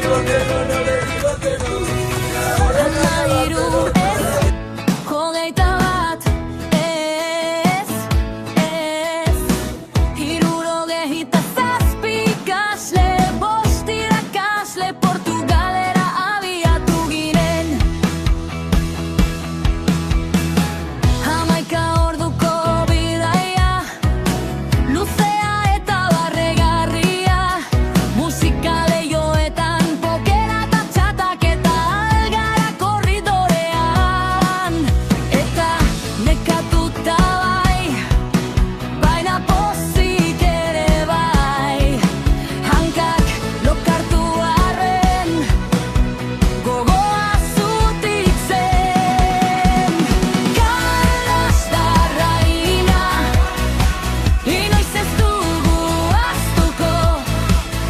digo que no, no le digo que no. Hamairu ez, hogeita bat ez, hirurogeita zazpi ikasle, bost irakasle, Portugalera abiatu ginen. 11 orduko bidaia, luzea eta barregarria, musika lehioetan, pokera eta txataketa, algara korridorean. Eta nekatuta bai, baina pozik ere bai, hankak lokartu arren, gogoa zutik zen. Carlos da raina, inoiz ez dugu ahaztuko.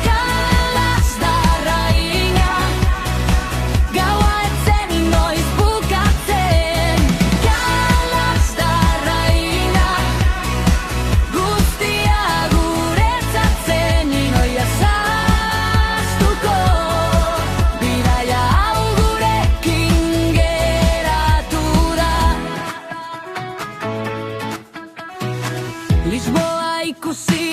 Carlos da raina, gaua ez zen inoiz bukatzen. Carlos da raina, guztia guretzat zen inoiz ahaztuko. Bidaia hau gurekin geratu da. Lisboa ikusi